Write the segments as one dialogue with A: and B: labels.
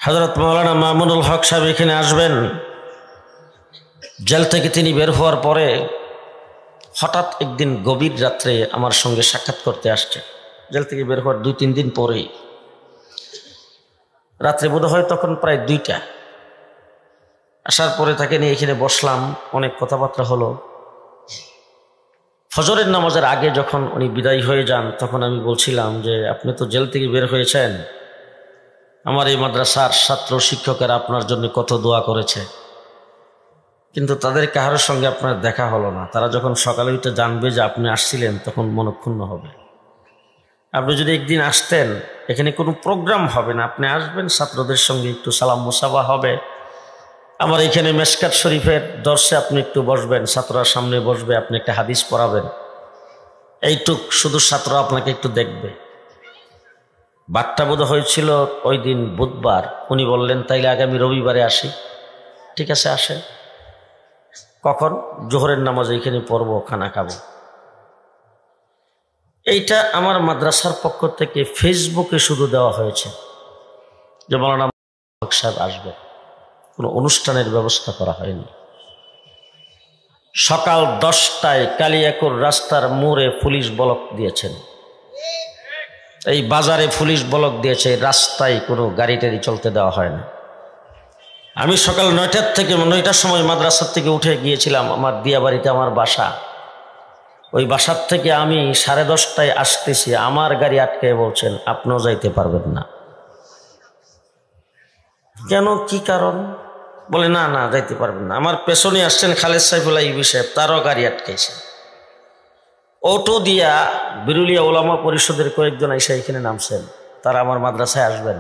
A: হযরত মাওলানা মামুনুল হক সাহেব এখানে আসবেন। জেল থেকে তিনি বের হওয়ার পরে হঠাৎ একদিন গভীর রাত্রে আমার সঙ্গে সাক্ষাৎ করতে আসছে। জেল থেকে বের হওয়ার 2-3 দিন পরেই রাত্রে বোধ হয় তখন প্রায় 2টা। আসার পরে তাকে নিয়ে এখানে বসলাম, অনেক কথাবার্তা হলো। ফজরের নামাজের আগে যখন উনি বিদায় হয়ে যান তখন আমি বলছিলাম যে আপনি তো জেল থেকে বের হয়েছেন, আমার এই মাদ্রাসার ছাত্র শিক্ষকেরা আপনার জন্য কত দোয়া করেছে, কিন্তু তাদের কারোর সঙ্গে আপনার দেখা হলো না। তারা যখন সকালে উঠে জানবে যে আপনি আসছিলেন তখন মনক্ষুণ্ণ হবে। আপনি যদি একদিন আসতেন, এখানে কোনো প্রোগ্রাম হবে না, আপনি আসবেন, ছাত্রদের সঙ্গে একটু সালাম মুসাফা হবে, আমার এখানে মেশকাত শরীফের দর্শে আপনি একটু বসবেন, ছাত্ররা সামনে বসবে, আপনি একটা হাদিস পড়াবেন, এইটুক শুধু ছাত্র আপনাকে একটু দেখবে। বারটা বোধ হয়েছিল ওই দিন বুধবার। উনি বললেন তাইলে আগামী রবিবারে আসি। ঠিক আছে, আসে। কখন? জোহরের নামাজ এখানে পড়বো, খানা খাবো। এইটা আমার মাদ্রাসার পক্ষ থেকে ফেসবুকে শুধু দেওয়া হয়েছে যে মাওলানা হক সাহেব আসবে, কোনো অনুষ্ঠানের ব্যবস্থা করা হয়নি। সকাল 10টায় কালিয়াকুর রাস্তার মোড়ে পুলিশ ব্লক দিয়েছেন, এই বাজারে পুলিশ ব্লক দিয়েছে, রাস্তায় কোনো গাড়ি টাড়ি চলতে দেওয়া হয় না। আমি সকাল 9টার সময় মাদ্রাসার থেকে উঠে গিয়েছিলাম আমার দিয়াবাড়িতে, আমার বাসা। ওই বাসার থেকে আমি 10:30টায় আসতেছি, আমার গাড়ি আটকে বলছেন আপনিও যাইতে পারবেন না। কেন, কি কারণ? বলে না না যাইতে পারবেন না। আমার পেছনে আসছেন খালেদ সাইফুল্লাহ ইবি সাহেব, তারও গাড়ি আটকেছে। অটো দিয়া বিরুলিয়া ওলামা পরিষদের কয়েকজন এসে এখানে নামছেন, তারা আমার মাদ্রাসায় আসবেন।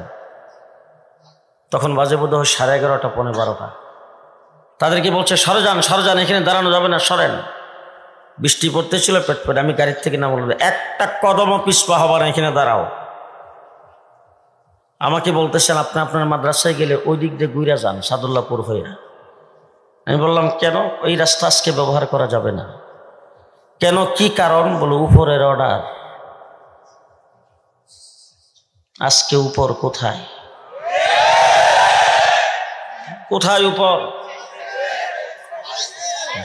A: তখন বাজে বোধ হয় 11:30 পৌনে 12টা। তাদেরকে বলছে সরে যান, সরে যান, এখানে দাঁড়ানো যাবে না, সরেন। বৃষ্টি পড়তেছিল পেট পেট। আমি গাড়ির থেকে নাম বলবো, একটা কদমও পিছপা হবা না, এখানে দাঁড়াও। আমাকে বলতেছেন আপনি আপনার মাদ্রাসায় গেলে ওই দিক দিয়ে ঘুরে যান, সাদুল্লাহপুর হয়ে। আমি বললাম কেন? ওই রাস্তা আজকে ব্যবহার করা যাবে না। কেন, কি কারণ? বলে উপরের অর্ডার। আজকে উপর কোথায়? কোথায় উপর?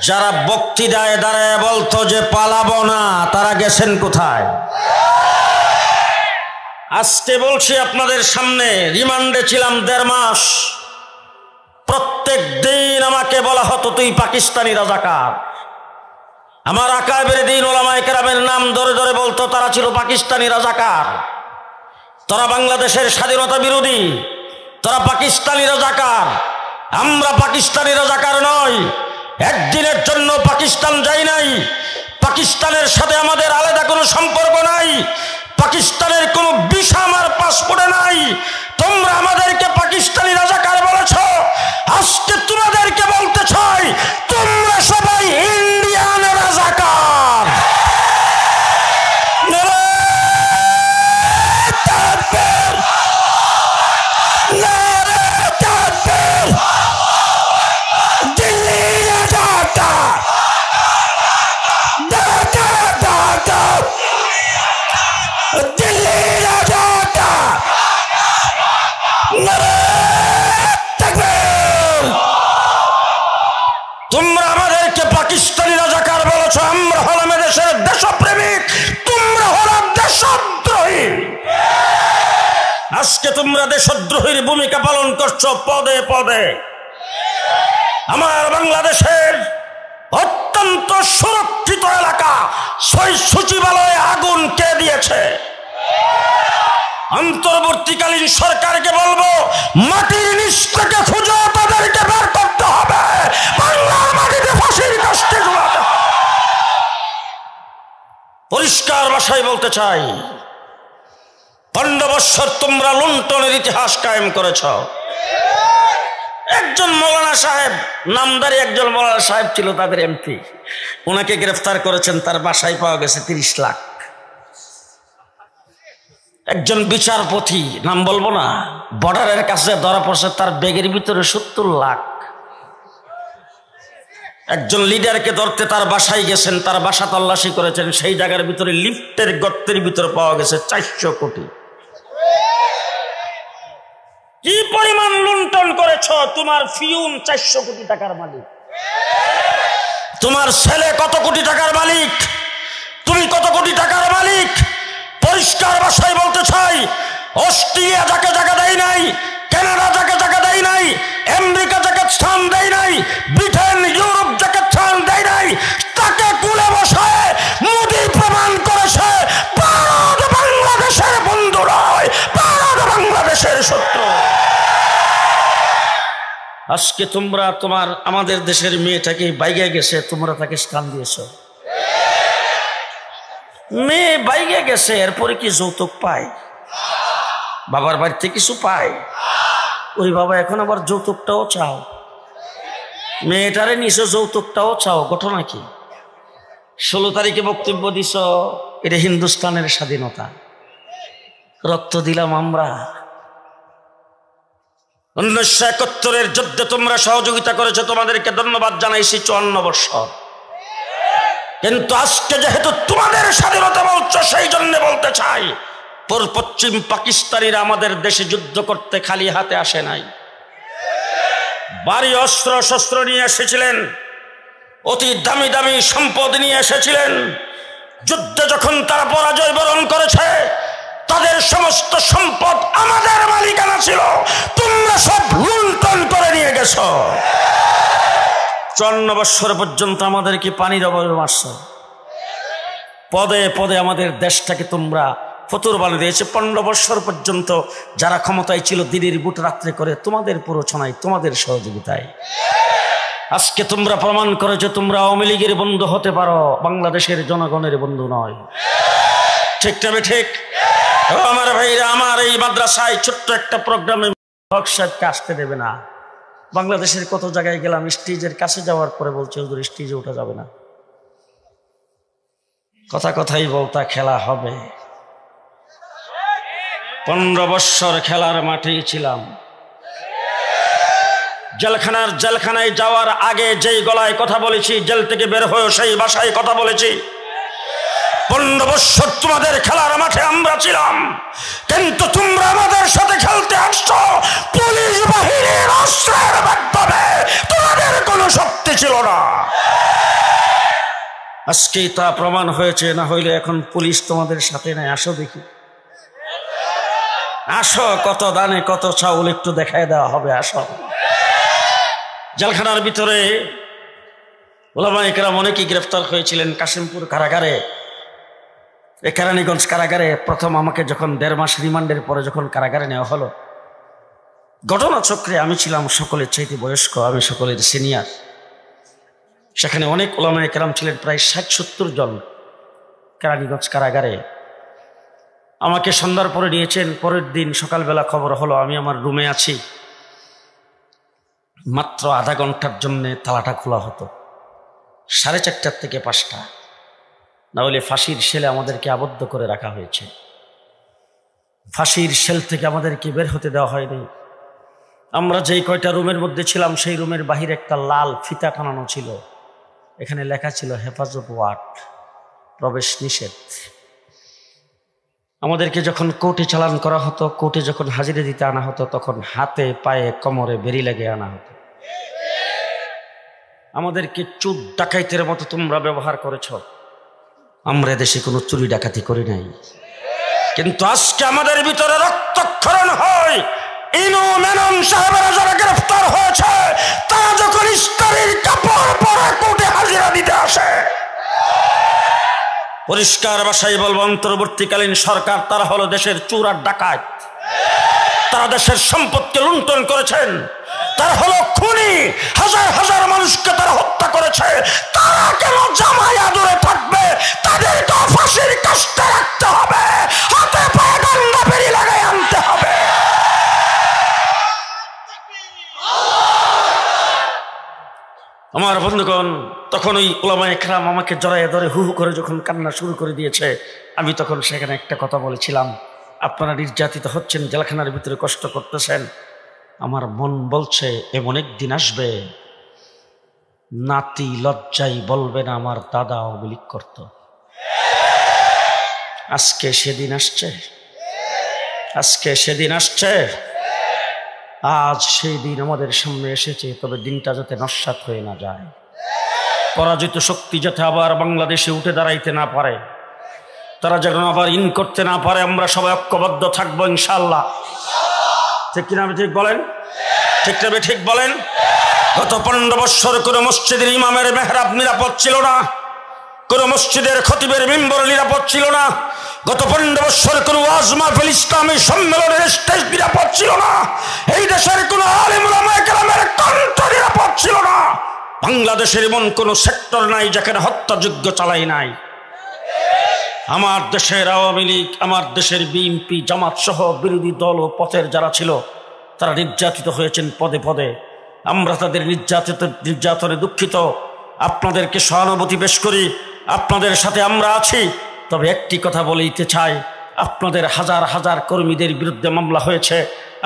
A: যারা বক্তৃতায় দাঁড়ায় বলতো যে পালাবো না, তারা গেছেন কোথায়? আজকে বলছি আপনাদের সামনে, রিমান্ডে ছিলাম 1.5 মাস। প্রত্যেক দিন আমাকে বলা হতো তুই পাকিস্তানি রাজাকার। আমার আকাবের দিন ওলামায়ে কেরামের নাম ধরে ধরে বলতো তারা ছিল পাকিস্তানি রাজাকার, তোরা বাংলাদেশের স্বাধীনতা বিরোধী, তোরা পাকিস্তানি রাজাকার। আমরা পাকিস্তানি রাজাকার নই, একদিনের জন্য পাকিস্তান যাই নাই, পাকিস্তানের সাথে আমাদের আলাদা কোনো সম্পর্ক নাই, পাকিস্তানের কোনো ভিসা আমার পাসপোর্টে নাই। তোমরা আমাদেরকে পাকিস্তানি রাজাকার বলেছ, আজকে তোমাদেরকে বলতে চাই তোমরা সবাই ইন্ডিয়ান রাজাকার। তোমরা আমাদেরকে পাকিস্তানি রাজাকার বলেছ, আমরা হলাম দেশের দেশপ্রেমিক, তোমরা হলাম দেশদ্রোহী। আজকে তোমরা দেশদ্রোহীর ভূমিকা পালন করছো পদে পদে। আমার বাংলাদেশের অত্যন্ত সুরক্ষিত এলাকা 6 সচিবালয়ে আগুন কে দিয়েছে? অন্তর্বর্তীকালীন সরকারকে বলবো মাটির নিচ থেকে খুঁজে তাদেরকে বের করতে হবে, বাংলার মাটিতে ফাঁসির কাস্টে ঝুলাতে হবে। পরিষ্কার ভাষায় বলতে চাই, 15 বছর তোমরা লুণ্ঠনের ইতিহাস কায়েম করেছ। একজন মৌলানা সাহেব, নামদারি একজন মৌলানা সাহেব ছিল তাদের এমপি, ওনাকে গ্রেফতার করেছেন, তার বাসায় পাওয়া গেছে 30 লাখ। একজন বিচারপতি, নাম বলবো না, বর্ডারের কাছে ধরা পড়ছে, তার ব্যাগের ভিতরে 70 লাখ। একজন লিডারকে ধরতে তার বাসায় গেছেন, তার বাসা তল্লাশি করেছেন, সেই জায়গার ভিতরে লিফটের গর্তের ভিতরে পাওয়া গেছে 400 কোটি। কি পরিমাণ লুণ্ঠন করেছ। তোমার ফিউন 400 কোটি টাকার মালিক, তোমার ছেলে কত কোটি টাকার মালিক, তুমি কত কোটি টাকার মালিক। পরিষ্কার ভাষায় বলতে চাই, অস্ট্রেলিয়া যাকে জায়গা দেয় নাই, কানাডা যাকে জায়গা দেয় নাই, আমেরিকা যাকে স্থান দেয় নাই, ব্রিটেন ইউরোপ যাকে স্থান দেয় নাই, তাকে কুলে বসায় মোদি প্রমাণ করেছে ভারত বাংলাদেশের বন্ধু নয়, ভারত বাংলাদেশের শত্রু। আজকে তোমরা আমাদের দেশের মেয়েটাকে বাইগে গেছে, তোমরা তাকে স্থান দিয়েছ। মেয়ে বাইগে গেছে, এরপরে কি যৌতুক পায়? বাবার বাড়িতে কিছু পায়? ওই বাবা এখন আবার যৌতুকটাও চাও, মেয়েটারে নিছো যৌতুকটাও চাও। ঘটনা কি? 16 তারিখে বক্তব্য দিছ, এটা হিন্দুস্তানের স্বাধীনতা, রক্ত দিলাম আমরা। 1971-এর যুদ্ধে তোমরা সহযোগিতা করেছো, তোমাদেরকে ধন্যবাদ জানাইছি 54 বছর। কিন্তু আজকে যেহেতু তোমাদের স্বাধীনতা বলছো, সেই জন্য বলতে চাই, পশ্চিম পাকিস্তানিরা আমাদের দেশে যুদ্ধ করতে খালি হাতে আসে নাই, ভারী অস্ত্র শস্ত্র নিয়ে এসেছিলেন, অতি দামি দামি সম্পদ নিয়ে এসেছিলেন। যুদ্ধে যখন তারা পরাজয় বরণ করেছে, তাদের সমস্ত সম্পদ আমাদের মালিকানা ছিল, তোমরা সব লুণ্ঠন করে নিয়ে গেছো। 54 বছর পর্যন্ত আমাদেরকে পানির অভাবে মারছ, পদে পদে আমাদের দেশটাকে তোমরা ফতুর বানিয়ে দিয়েছে। 15 বছর পর্যন্ত যারা ক্ষমতায় ছিল, দিনের বুট রাত্রে করে তোমাদের প্ররোচনায়, তোমাদের সহযোগিতায় আজকে তোমরা প্রমাণ করেছো তোমরা আওয়ামী লীগের বন্ধু হতে পারো, বাংলাদেশের জনগণের বন্ধু নয়। ঠিক তবে ঠিক আমার ভাইরা, আমার এই মাদ্রাসায় ছোট্ট একটা প্রোগ্রামে হক সাহেবকে আসতে দেবে না। বাংলাদেশের কত জায়গায় গেলাম, স্টেজের কাছে যাওয়ার পরে বলছে হুজুর স্টেজে ওঠা যাবে না। কথাই বলতা খেলা হবে। 15 বছর খেলার মাঠেই ছিলাম। জেলখানায় যাওয়ার আগে যেই গলায় কথা বলেছি, জেল থেকে বের হয়ে সেই ভাষায় কথা বলেছি। 15 বছর তোমাদের খেলার মাঠে আমরা ছিলাম, কিন্তু তোমরা আমাদের সাথে খেলতে আসছো পুলিশ বাহিনীর অস্ত্রের মাধ্যমে, তোমাদের কোনো শক্তি ছিল না। আজকেই তা প্রমাণ হয়েছে, না হইলে এখন পুলিশ তোমাদের সাথে নাই। আসো দেখি, আসো, কত দানে কত চাউল একটু দেখায় দেওয়া হবে। আসো। জেলখানার ভিতরে উলামায়ে কেরাম অনেকেই গ্রেফতার হয়েছিলেন। কাশিমপুর কারাগারে, এই কেরানীগঞ্জ কারাগারে প্রথম আমাকে যখন 1.5 মাস রিমান্ডের পরে যখন কারাগারে নেওয়া হলো, ঘটনা চক্রে আমি ছিলাম সকলের চাইতে বয়স্ক, আমি সকলের সিনিয়র। সেখানে অনেক উলামায়ে কেরাম ছিলেন, প্রায় 60-70 জন কেরানীগঞ্জ কারাগারে। আমাকে সন্ধ্যার পরে নিয়েছেন। পরের দিন সকালবেলা খবর হলো আমি আমার রুমে আছি, মাত্র আধা ঘন্টার জন্য তালাটা খোলা হতো, 4:30 থেকে 5টা, না হলে ফাঁসির সেলে আমাদেরকে আবদ্ধ করে রাখা হয়েছে। ফাঁসির সেল থেকে আমাদেরকে বের হতে দেওয়া হয়নি। আমরা যেই কয়টা রুমের মধ্যে ছিলাম, সেই রুমের বাহিরে একটা লাল ফিতা টানানো ছিল, এখানে লেখা ছিল হেফাজত ওয়ার্ড, প্রবেশ নিষেধ। আমাদেরকে যখন কোর্টে চালান করা হতো, কোর্টে যখন হাজিরা দিতে আনা হতো, তখন হাতে পায়ে কোমরে বেরি লাগে আনা হতো। আমাদেরকে চোর ডাকাইতের মতো তোমরা ব্যবহার করেছ। আমরা দেশে কোনো চুরি ডাকাতি করি নাই, কিন্তু আজকে আমাদের ভিতরে রক্তক্ষরণ হয়। ইনু মেনন সাহেবেরা যারা গ্রেফতার হয়েছে, তারা যখন ইস্তারির কাপড় পরে কোর্টে হাজিরা দিতে আসে, পরিষ্কার ভাষায় বলবো, অন্তর্বর্তীকালীন সরকার তারা হলো দেশের চোর আর ডাকাত। তারা দেশের সম্পদকে লুণ্ঠন করেছেন, তারা হলো খুনি, হাজার হাজার মানুষকে তারা হত্যা করেছে। তারা কেন জামাই আদরে থাকবে? তাদেরকে ফাঁসির কাস্টে রাখতে হবে, হাতে পায়ে ডান্ডা বেরি লাগাই আনতে হবে। আমার বন্ধুগণ, তখন ওই উলামায়ে কেরাম আমাকে জড়াইয়ে ধরে হু হু করে যখন কান্না শুরু করে দিয়েছে, আমি তখন সেখানে একটা কথা বলেছিলাম, আপনারা নির্যাতিত হচ্ছেন, জেলখানার ভিতরে কষ্ট করতেছেন। আমার মন বলছে এমন একদিন আসবে, নাতি লজ্জায় বলবে না আমার দাদা আওয়ামী লীগ করত। আজকে সেদিন আসছে, আজকে সেদিন আসছে। আজ সেই দিন আমাদের সামনে এসেছে, তবে দিনটা যাতে নস্যাৎ হয়ে না যায়, পরাজিত শক্তি যাতে আবার বাংলাদেশে উঠে দাঁড়াইতে না পারে, তারা যেন আবার ইন করতে না পারে। আমরা সবাই ঐক্যবদ্ধ থাকবো ইনশাআল্লাহ। ঠিক কিনা ঠিক বলেন? ঠিক না ঠিক বলেন? গত 15 বছর কোনো মসজিদের ইমামের মেহরাব নিরাপদ ছিল না, কোনো মসজিদের খতিবের মিম্বর নিরাপদ ছিল না। গত 15 বছর কোনো ওয়াজ মাহফিল ইসলামী সম্মেলনের স্টেজ নিরাপদ ছিল না। এই দেশের কোনো আলেম উলামায়ে কেরামের কণ্ঠ নিরাপদ ছিল না। বাংলাদেশের এমন কোনো সেক্টর নাই যেখানে হত্যাযজ্ঞ চালাই নাই। আমার দেশের আওয়ামী লীগ, আমার দেশের বিএনপি, জামাত সহ বিরোধী দল ও পথের যারা ছিল তারা নির্যাতিত হয়েছেন পদে পদে। আমরা তাদের নির্যাতনে দুঃখিত, আপনাদেরকে সহানুভূতি পেশ করি, আপনাদের সাথে আমরা আছি। তবে একটি কথা বলতে চাই, আপনাদের হাজার হাজার কর্মীদের বিরুদ্ধে মামলা হয়েছে,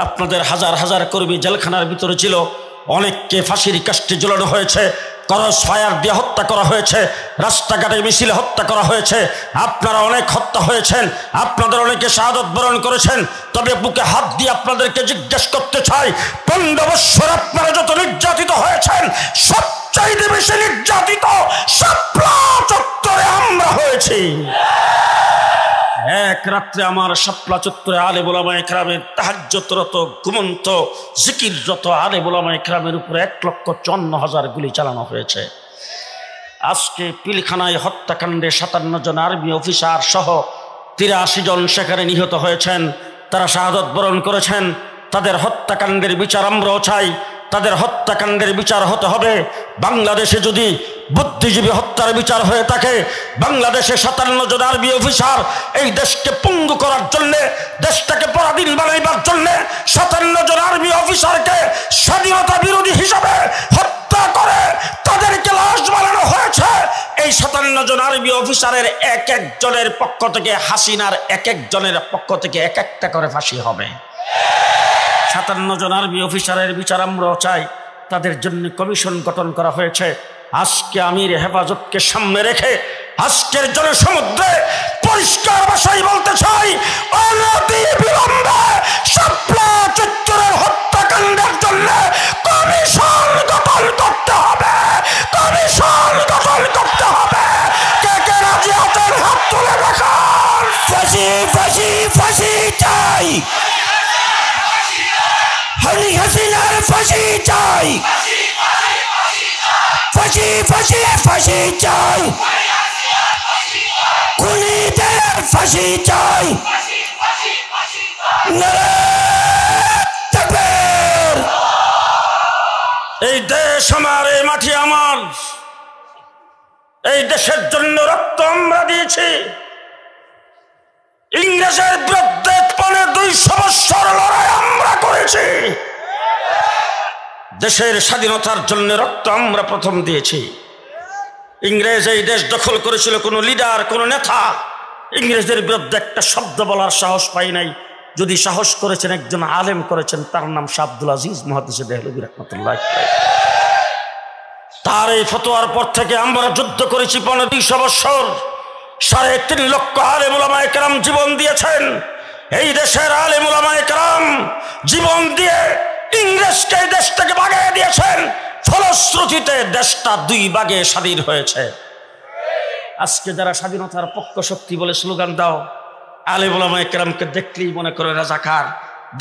A: আপনাদের হাজার হাজার কর্মী জেলখানার ভিতরে ছিল, অনেককে ফাঁসির কাস্টে ঝুলানো হয়েছে, ক্রস ফায়ার দিয়ে হত্যা করা হয়েছে, রাস্তাঘাটে মিছিলে হত্যা করা হয়েছে। আপনারা অনেক হত্যা হয়েছেন, আপনাদের অনেকে শাহাদত বরণ করেছেন। তবে বুকে হাত দিয়ে আপনাদেরকে জিজ্ঞেস করতে চাই, 15 বছর আপনারা যত নির্যাতিত হয়েছেন, সবচাইতে বেশি নির্যাতিত শাপলা চত্বরে আমরা হয়েছি। এক রাত্রে আমার শাপলা চত্বরে আলেম উলামায়ে কেরামের তাহাজ্জুদরত ঘুমন্ত জিকিররত আলেম উলামায়ে কেরামের উপরে 1,54,000 গুলি চালানো হয়েছে। আজকে পিলখানায় হত্যাকাণ্ডে 57 জন আর্মি অফিসার সহ 83 জন সেখানে নিহত হয়েছেন, তারা শাহাদত বরণ করেছেন। তাদের হত্যাকাণ্ডের বিচার আমরাও চাই, তাদের হত্যাকাণ্ডের বিচার হতে হবে। বাংলাদেশে যদি বুদ্ধিজীবী হত্যার বিচার হয়ে থাকে, বাংলাদেশে 57 জন আর্মি অফিসার এই দেশকে পঙ্গু করার জন্যে, দেশটাকে পরাধীন বানাইবার জন্যে 57 জন আর্মি অফিসারকে স্বাধীনতা বিরোধী হিসাবে হত্যা করে তাদেরকে লাশ বানানো হয়েছে। এই 57 জন আর্মি অফিসারের এক একজনের পক্ষ থেকে, হাসিনার এক একজনের পক্ষ থেকে এক একটা করে ফাঁসি হবে। 57 জন আর্মি অফিসারের বিচার আমরাও চাই, তাদের জন্য কমিশন গঠন করা হয়েছে। আজকে আমির হেফাজতকে সামনে রেখে আজকের জনসমুদ্রে পরিষ্কার ভাষায় বলতে চাই, অনতি বিলম্বে শাপলা চত্বরের হত্যাকাণ্ডের জন্য কমিশন গঠন করতে হবে, কমিশন গঠন করতে হবে। কে কে রাজি আছেন হাত তুলে দেখান। ফাঁসি ফাঁসি ফাঁসি চাই, হাসিনার ফাঁসি চাই, ফাঁসি ফাঁসি ফাঁসি চাই, খুনিদের ফাঁসি চাই। এই দেশ আমার, এই মাটি আমার, এই দেশের জন্য রক্ত আমরা দিয়েছি। ইংরেজের বিরুদ্ধে 200 বছর লড়াই আমরা করেছি। দেশের স্বাধীনতার জন্য রক্ত আমরা প্রথম দিয়েছি। ইংরেজ এই দেশ দখল করেছিল, কোনো লিডার, কোনো নেতা ইংরেজদের বিরুদ্ধে একটা শব্দ বলার সাহস পাই নাই। যদি সাহস করেছেন, একজন আলেম করেছেন, তার নাম শাহ আব্দুল আজিজ মুহাদ্দিস দেহলভী রাহমাতুল্লাহ। তার এই ফতোয়ার পর থেকে আমরা যুদ্ধ করেছি 200 বছর। 3.5 লক্ষ আলেম উলামায়ে কেরাম জীবন দিয়েছেন। এই দেশের আলেম উলামায়ে কেরাম জীবন দিয়ে ইংরেজকে এই দেশ থেকে ভাগিয়ে দিয়েছেন। ফলশ্রুতিতে দেশটা 2 ভাগে স্বাধীন হয়েছে। আজকে যারা স্বাধীনতার পক্ষ শক্তি বলে স্লোগান দাও, আলেম উলামায়ে কেরামকে দেখলেই মনে করে রাজাকার,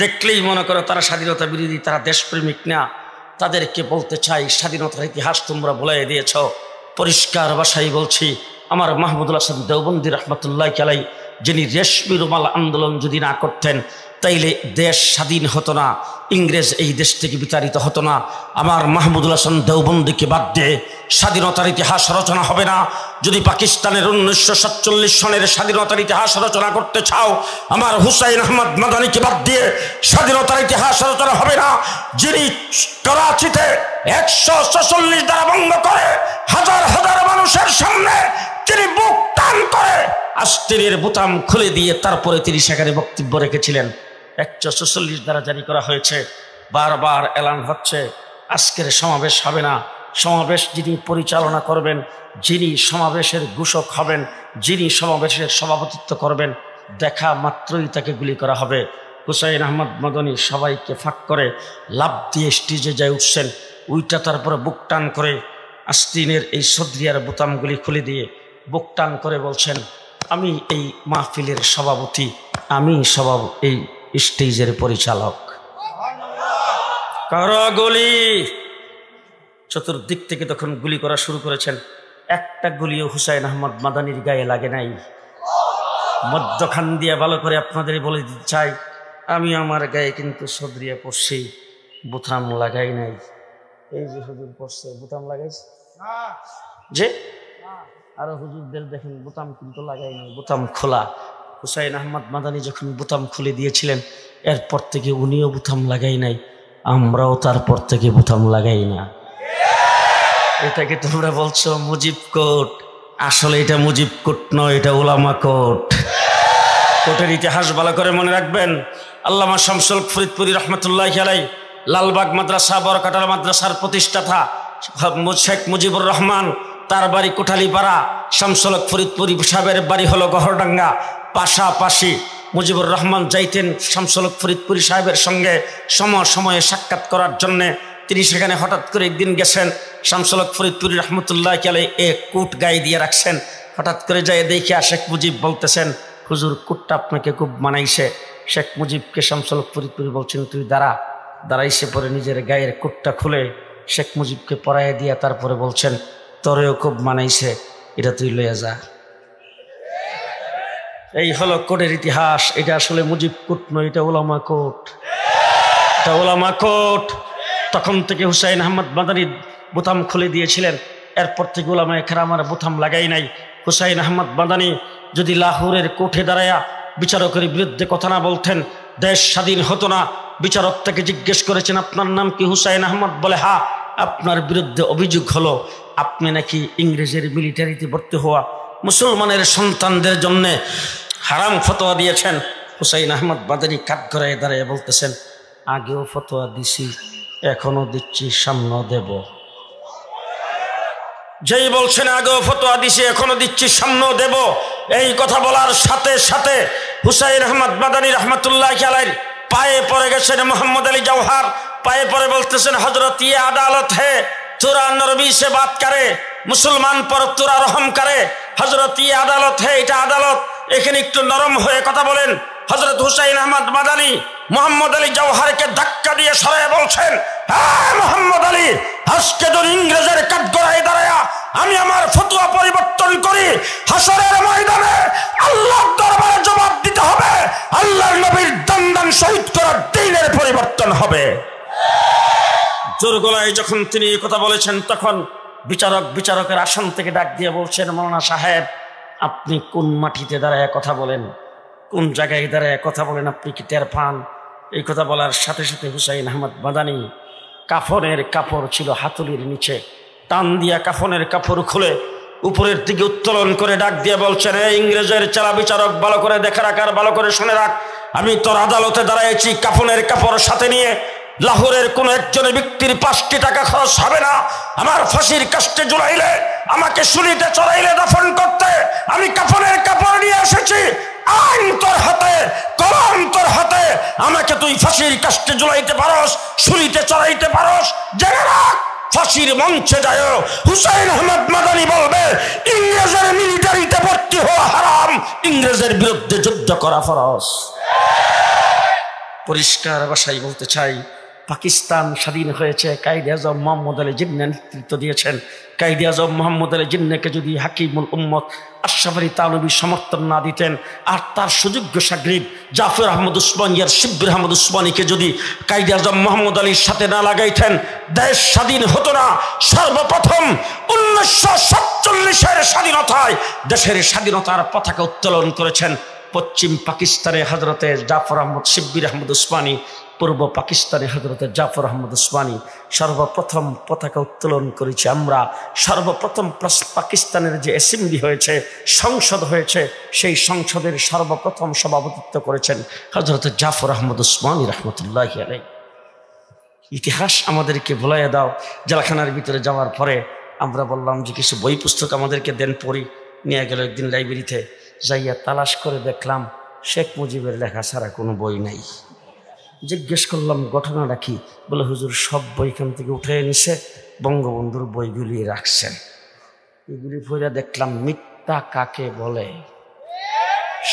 A: দেখলেই মনে করে তারা স্বাধীনতা বিরোধী, তারা দেশপ্রেমিক না। তাদেরকে বলতে চাই, স্বাধীনতার ইতিহাস তোমরা ভুলিয়ে দিয়েছ। পরিষ্কার ভাষায় বলছি, আমার মাহমুদুল হাসান দেওবন্দি রহমতুল্লাহ আলাই, যিনি রেশমি রুমাল আন্দোলন যদি না করতেন, তাইলে দেশ স্বাধীন হতো না, ইংরেজ এই দেশ থেকে বিতাড়িত হতো না। আমার মাহমুদুল হাসান দেওবন্দিকে বাদ দিয়ে স্বাধীনতার ইতিহাস রচনা হবে না। যদি পাকিস্তানের 1947 সনের স্বাধীনতার ইতিহাস রচনা করতে চাও, আমার হুসাইন আহমদ মাদানিকে বাদ দিয়ে স্বাধীনতার ইতিহাস রচনা হবে না। যিনি করাচিতে 146 দ্বারা ভঙ্গ করে হাজার হাজার মানুষের সামনে তিনি বুক টান করে আস্তিনের বোতাম খুলে দিয়ে তারপরে তিনি সেখানে বক্তব্য রেখেছিলেন। 146 দ্বারা জারি করা হয়েছে, বারবার এলান হচ্ছে আজকের সমাবেশ হবে না। সমাবেশ যিনি পরিচালনা করবেন, যিনি সমাবেশের ঘোষক হবেন, যিনি সমাবেশের সভাপতিত্ব করবেন, দেখা মাত্রই তাকে গুলি করা হবে। হুসাইন আহমদ মাদানী সবাইকে ফাঁক করে লাফ দিয়ে স্টেজে যায় উঠছেন। উইটা তারপরে বুক টান করে আস্তিনের এই সদরিয়ার বোতামগুলি খুলে দিয়ে বুক টান করে বলছেন, আমি এই মাহফিলের সভাপতি, আমি এই স্টেজের পরিচালক। কারো গুলি। চতুর্দিক থেকে তখন গুলি করা শুরু করেছেন। একটা গুলিও হুসাইন আহমদ মাদানীর গায়ে লাগে নাই। মধ্যখান দিয়ে ভালো করে আপনাদের বলে দিতে চাই, আমি আমার গায়ে কিন্তু সদরিয়া পড়ছি, বোতাম লাগাই নাই। এই যে হুজুর পড়ছে বোতাম লাগাইছে যে, আরো হুজুরদের দেখেন বোতাম কিন্তু লাগাই নাই, বোতাম খোলা। হুসাইন আহমদ মাদানী যখন বোতাম খুলে দিয়েছিলেন, এরপর থেকে উনিও বোতাম লাগাই নাই, আমরাও তারপর থেকে বোতাম লাগাই না। এটাকে তোমরা বলছো মুজিব কোট, আসলে এটা মুজিব কোট নয়, এটা ওলামা কোট। কোটের ইতিহাস ভালো করে মনে রাখবেন। আল্লামা শামসুল ফরিদপুরি রহমতুল্লাহি আলাইহি লালবাগ মাদ্রাসা বরকাটাল মাদ্রাসার প্রতিষ্ঠাতা শেখ মুজিবুর রহমান, তার বাড়ি কোঠালীপাড়া। শামসুল ফরিদপুরি সাহেবের বাড়ি হলো গহরডাঙ্গা। পাশাপাশি মুজিবুর রহমান যাইতেন শামসুল ফরিদপুরি সাহেবের সঙ্গে সময়ে সাক্ষাৎ করার জন্যে। তিনি সেখানে হঠাৎ করে একদিন গেছেন। শামসুল ফরিদপুরি রহমতুল্লাহি আলাইহি এক কোট গায়ে দিয়ে রাখছেন। হঠাৎ করে যাই দেখে শেখ মুজিব বলতেছেন, হুজুর কোটটা আপনাকে খুব মানাইছে। শেখ মুজিবকে শামসুল ফরিদপুরি বলছেন, তুই দাঁড়াইছে পরে নিজের গায়ের কোটটা খুলে শেখ মুজিবকে পরাইয়া দিয়া তারপরে বলছেন, তোরেও খুব মানাইছে, এটা তুই লইয়া যা। এই হলো কোটের ইতিহাস। এটা আসলে মুজিব কোট নয়, এটা ওলামা কোট, এটা ওলামা কোট। তখন থেকে হুসাইন আহমদ মাদানী বোতাম খুলে দিয়েছিলেন। এরপর থেকে ওলামায়ে কেরামের বোতাম লাগাই নাই। হুসাইন আহমদ মাদানী যদি লাহোরের কোর্টে দাঁড়ায়া বিচারকের বিরুদ্ধে কথা না বলতেন, দেশ স্বাধীন হতো না। বিচারক তাকে জিজ্ঞেস করেছেন, আপনার নাম কি? হুসাইন আহমদ বলে, হ্যাঁ। আপনার বিরুদ্ধে অভিযোগ হলো আপনি নাকি ইংরেজের মিলিটারিতে ভর্তি হওয়া মুসলমানের সন্তানদের জন্য হারাম ফতোয়া দিয়েছেন। হুসাইন আহমদ মাদানী কাঠগড়ায় দাঁড়িয়ে বলতেছেন, আগেও ফতোয়া দিছি, এখনো দিচ্ছি, সামনেও দেব। যেই বলছেন আগেও ফতোয়া দিছি, এখনো দিচ্ছি, সামনেও দেব, এই কথা বলার সাথে সাথে হুসাইন আহমদ মাদানী রহমতুল্লাহি আলাইহি পায়ে পড়ে গেছেন মোহাম্মদ আলী জওহার। পায়ে পড়ে বলতেছেন, হজরত ये আদালত है, তোরা নরবি সে বাত করে, মুসলমান পর তোরা রহম করে। হজরত ये আদালত है, এটা আদালত, এখানে একটু নরম হয়ে কথা বলেন। হজরত হুসাইন আহমদ মাদানী মোহাম্মদ আলী জওহারকে ধাক্কা দিয়ে সরাই বলছেন, হ্যাঁ মোহাম্মদ আলী, আজকে যদি ইংরেজের কাঠগড়ায় দাঁড়ায়া আমি আমার ফতোয়া পরিবর্তন করি, হাসরের ময়দানে আল্লাহর দরবারে জবাব দিতে হবে। আল্লাহর নবীর দান শহীদ করার দিনের পরিবর্তন হবে। জোর গলায় যখন তিনি এই কথা বলেছেন, তখন বিচারকের আসন থেকে ডাক দিয়ে বলছেন, মৌলানা সাহেব, আপনি কোন মাটিতে দাঁড়ায় কথা বলেন, কোন জায়গায় দাঁড়ায় কথা বলেন, আপনি কি টের পান? এই কথা বলার সাথে সাথে হুসাইন আহমদ মাদানী কাফনের কাপড় ছিল হাতুলির নিচে, টান দিয়া কাফনের কাপড় খুলে উপরের দিকে উত্তোলন করে ডাক দিয়ে বলছেন, এই ইংরেজের চালা বিচারক, ভালো করে দেখে রাখ আর ভালো করে শুনে রাখ, আমি তোর আদালতে দাঁড়াইছি কাফনের কাপড় সাথে নিয়ে। লাহোরের কোন একজন ব্যক্তির 5টি টাকা খরচ হবে না আমার ফাঁসির কাস্টে ঝুলাইলে, আমাকে শুলিতে চড়াইলে দাফন করতে। আমি কাফনের কাপড় নিয়ে এসেছি, আইন তোর হাতে, কলম তোর হাতে, আমাকে তুই ফাঁসির কাস্টে ঝুলাইতে পারস, শুলিতে চড়াইতে পারস। জেনে রাখ, ফাঁসির মঞ্চে যায় হুসাইন আহমদ মাদানী বলবে, ইংরেজের মিলিটারিতে ভর্তি হওয়া হারাম, ইংরেজের বিরুদ্ধে যুদ্ধ করা ফরজ। পরিষ্কার ভাষায় বলতে চাই, পাকিস্তান স্বাধীন হয়েছে, কায়েদে আজম মোহাম্মদ আলী জিন্না নেতৃত্ব দিয়েছেন। কায়েদে আজম মোহাম্মদ আলী জিন্নাকে যদি হাকিমুল উম্মত আশরাফ আলী থানভী সমর্থন না দিতেন, আর তার সুযোগ্য শাগরিদ জাফর আহমদ উসমানী আর শিব্বির আহমদ উসমানীকে যদি কায়েদে আজম মোহাম্মদ আলীর সাথে না লাগাইতেন, দেশ স্বাধীন হতো না। সর্বপ্রথম 1947-এর স্বাধীনতায় দেশের স্বাধীনতার পতাকা উত্তোলন করেছেন পশ্চিম পাকিস্তানে হজরতে জাফর আহমদ শিব্বির আহমদ উসমানী, পূর্ব পাকিস্তানে হজরতে জাফর আহমদ উসমানী। সর্বপ্রথম পতাকা উত্তোলন করেছি আমরা। সর্বপ্রথম পাকিস্তানের যে অ্যাসেম্বলি হয়েছে, সংসদ হয়েছে, সেই সংসদের সর্বপ্রথম সভাপতিত্ব করেছেন হজরতে জাফর আহমদ উসমানী রহমতুল্লাহি আলাইহি। ইতিহাস আমাদেরকে ভুলাইয়া দাও। জেলখানার ভিতরে যাওয়ার পরে আমরা বললাম যে কিছু বই পুস্তক আমাদেরকে দেন, পড়ি। নিয়ে গেল একদিন লাইব্রেরিতে, যাইয়া তালাশ করে দেখলাম শেখ মুজিবের লেখা ছাড়া কোনো বই নাই। জিজ্ঞেস করলাম ঘটনাটা কি? বলে হুজুর সব বই এখান থেকে উঠে নিছে, বঙ্গবন্ধুর বইগুলি রাখছেন। এগুলি পড়ে দেখলাম মিথ্যা কাকে বলে।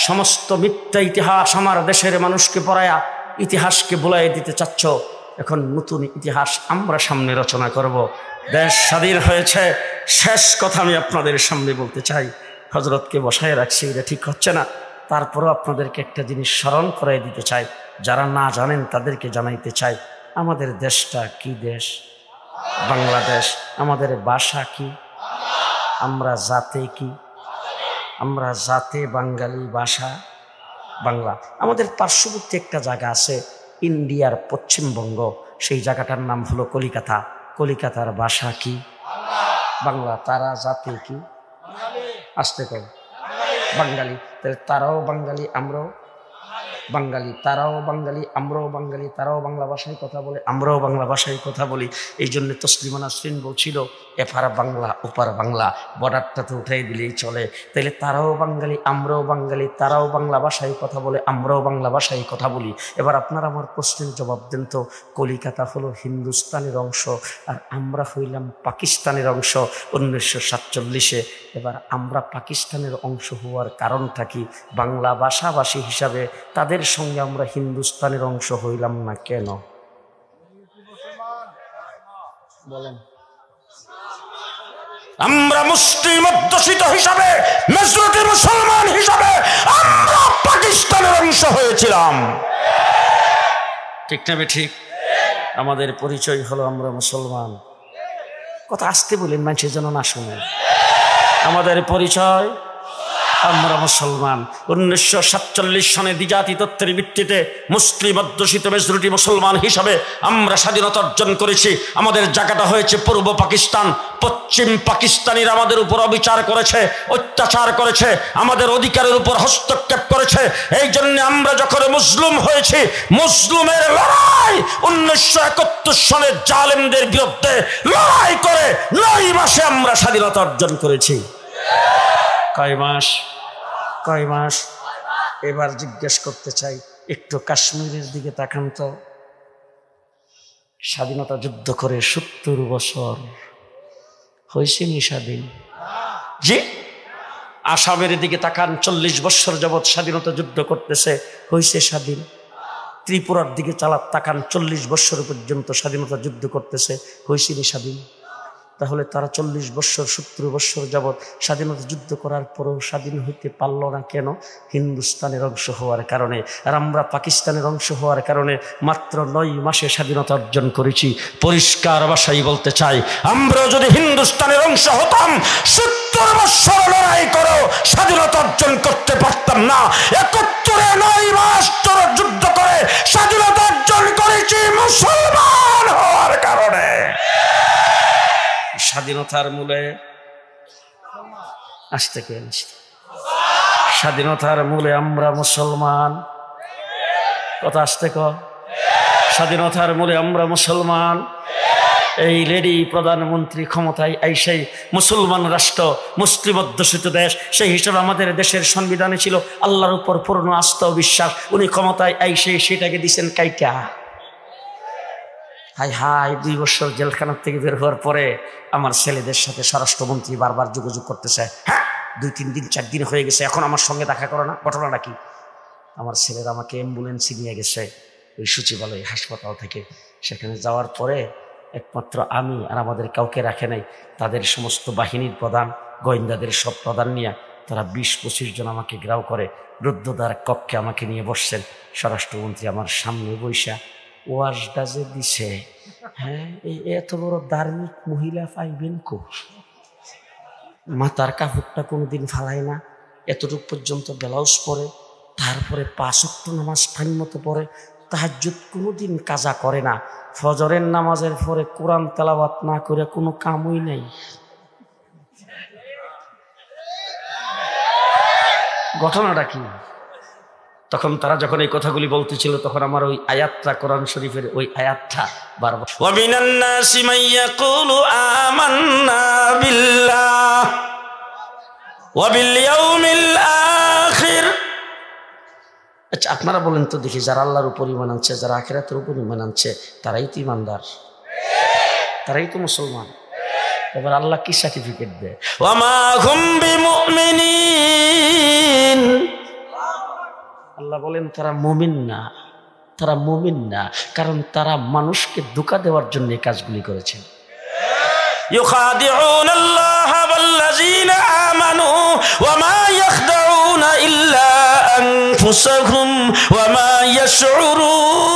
A: সমস্ত মিথ্যা ইতিহাস আমার দেশের মানুষকে পড়ায়া ইতিহাসকে ভুলাই দিতে চাচ্ছ। এখন নতুন ইতিহাস আমরা সামনে রচনা করব। দেশ স্বাধীন হয়েছে। শেষ কথা আমি আপনাদের সামনে বলতে চাই, হযরতকে বসায় রাখছি, এটা ঠিক হচ্ছে না। তারপরও আপনাদেরকে একটা জিনিস স্মরণ করাই দিতে চাই, যারা না জানেন তাদেরকে জানাইতে চাই, আমাদের দেশটা কি দেশ? বাংলাদেশ। আমাদের ভাষা কি? আমরা জাতে কি? আমরা জাতে বাঙালি, ভাষা বাংলা। আমাদের পার্শ্ববর্তী একটা জায়গা আছে ইন্ডিয়ার পশ্চিমবঙ্গ, সেই জায়গাটার নাম হলো কলিকাতা। কলিকাতার ভাষা কি? বাংলা। তারা জাতে কি? আসতে কর বাঙালি। তাহলে তারাও বাঙালি, আমরাও বাঙালি। তারাও বাঙালি, আমরাও বাঙালি। তারাও বাংলা ভাষায় কথা বলে, আমরাও বাংলা ভাষায় কথা বলি। এই জন্য তসলিমা নাসরিন বলছিল এপার বাংলা ওপার বাংলা, বর্ডারটা তো উঠাই দিলেই চলে। তাইলে তারাও বাঙালি, আমরাও বাঙালি। তারাও বাংলা ভাষায় কথা বলে, আমরাও বাংলা ভাষায় কথা বলি। এবার আপনারা আমার প্রশ্নের জবাব দেন তো, কলিকাতা হলো হিন্দুস্তানের অংশ আর আমরা হইলাম পাকিস্তানের অংশ 1947-এ। এবার আমরা পাকিস্তানের অংশ হওয়ার কারণটা কি? বাংলা ভাষাভাষী হিসাবে তাদের সঙ্গে আমরা হিন্দুস্তানের অংশ হইলাম না কেন? বলেন। আমরা মুসলিম অধ্যুষিত হিসাবে, মেজরিটি মুসলমান হিসাবে আমরা পাকিস্তানের অংশ হয়েছিলাম, ঠিক না ঠিক? আমাদের পরিচয় হলো আমরা মুসলমান। কথা আসতে বলেন, মানুষের জন্য না শুনে। আমাদের পরিচয় আমরা মুসলমান। 1947 সনে দ্বিজাতি তত্ত্বের ভিত্তিতে মুসলিম অধ্যুষিত মেজরিটি মুসলমান হিসাবে আমরা স্বাধীনতা অর্জন করেছি। আমাদের জায়গাটা হয়েছে পূর্ব পাকিস্তান। পশ্চিম পাকিস্তানিরা আমাদের উপর অবিচার করেছে, অত্যাচার করেছে, আমাদের অধিকারের উপর হস্তক্ষেপ করেছে। এই জন্য আমরা যখন মুসলিম হয়েছি, মুসলিমের লড়াই 1971 সনে জালেমদের বিরুদ্ধে লড়াই করে 9 মাসে আমরা স্বাধীনতা অর্জন করেছি। কয় মাস? কয় মাস? এবার জিজ্ঞেস করতে চাই, একটু কাশ্মীরের দিকে তাকান তো। স্বাধীনতা যুদ্ধ করে 70 বছর হয়েছে নি স্বাধীন? জি। আসামের দিকে তাকান, 40 বছর যাবৎ স্বাধীনতা যুদ্ধ করতেছে, হয়েছে স্বাধীন? ত্রিপুরার দিকে তাকান, 40 বছর পর্যন্ত স্বাধীনতা যুদ্ধ করতেছে, হয়েছে নি স্বাধীন? তাহলে তারা 40 বছর 70 বছর যাবৎ স্বাধীনতা যুদ্ধ করার পরও স্বাধীন হইতে পারল না কেন? হিন্দুস্তানের অংশ হওয়ার কারণে। আর আমরা পাকিস্তানের অংশ হওয়ার কারণে মাত্র 9 মাসে স্বাধীনতা অর্জন করেছি। পরিষ্কার ভাষায় বলতে চাই, আমরা যদি হিন্দুস্তানের অংশ হতাম 70 বছর লড়াই করো স্বাধীনতা অর্জন করতে পারতাম না। 71-এ 9 মাস যুদ্ধ করে স্বাধীনতা অর্জন করেছি মুসলমান হওয়ার কারণে। স্বাধীনতার মূলে আসতে কেন? স্বাধীনতার মূলে আমরা মুসলমান। কথা আসতে ক। স্বাধীনতার মূলে আমরা মুসলমান। এই লেডি প্রধানমন্ত্রী ক্ষমতায় আইসাই মুসলমান রাষ্ট্র, মুসলিম অধ্যুষিত দেশ, সেই হিসাবে আমাদের দেশের সংবিধানে ছিল আল্লাহর উপর পূর্ণ আস্থা ও বিশ্বাস। উনি ক্ষমতায় আইসে সেটাকে দিচ্ছেন কাইটা। হাই হাই, 2 বছর জেলখানার থেকে বের হওয়ার পরে আমার ছেলেদের সাথে স্বরাষ্ট্রমন্ত্রী বারবার যোগাযোগ করতেছে। হ্যাঁ, 2-3 দিন 4 দিন হয়ে গেছে, এখন আমার সঙ্গে দেখা করো না। ঘটনাটা কি? আমার ছেলেরা আমাকে অ্যাম্বুলেন্সে নিয়ে গেছে ওই সচিবালয় হাসপাতাল থেকে। সেখানে যাওয়ার পরে একমাত্র আমি আর আমাদের কাউকে রাখে নাই, তাদের সমস্ত বাহিনীর প্রধান, গোয়েন্দাদের সব প্রধান নিয়ে তারা 20-25 জন আমাকে ঘেরাও করে রুদ্ধদ্বার কক্ষে আমাকে নিয়ে বসছেন। স্বরাষ্ট্রমন্ত্রী আমার সামনে বৈশা ওয়াজটা যে দিছে, হ্যাঁ, এত বড় ধার্মিক মহিলা পাইবেন কো? মাথার কাপড়টা কোনোদিন ফালায় না, এতটুকু পর্যন্ত ব্লাউজ পরে, তারপরে 5 ওয়াক্ত নামাজ টাইম মতো পড়ে, তাহাজ্জুদ কোনোদিন কাজা করে না, ফজরের নামাজের পরে কোরআন তেলাওয়াত না করে কোনো কামই নাই। ঘটনাটা কি? তখন তারা যখন এই কথাগুলি বলতেছিল, তখন আমার ওই আয়াতটা, কোরআন শরীফের ওই আয়াতটা বারবার, ওয়া মিনান নাসি মান ইয়াকুলু আমান্না বিল্লাহ ওয়া বিল ইয়াউমিল আখির আচ্ছা আপনারা বলেন তো দেখি, যারা আল্লাহর উপর ঈমান আনছে, যারা আখিরাতের উপর ঈমান আনছে, তারাই তো ঈমানদার, তারাই তো মুসলমান। এবার আল্লাহ কি সার্টিফিকেট দেয়? ওয়ামা হুম বিমুমিনিন, আল্লাহ বলেন তারা মুমিন না, তারা মুমিন না, কারণ তারা মানুষকে ধোঁকা দেওয়ার জন্য এই কাজগুলি করেছে। ইউখাদিউনা আল্লাহ ওয়াল্লাযীনা আমানু ওয়া মা ইয়াখদাউনা ইল্লা আনফুসাহুম ওয়া মা ইয়াশউরুন।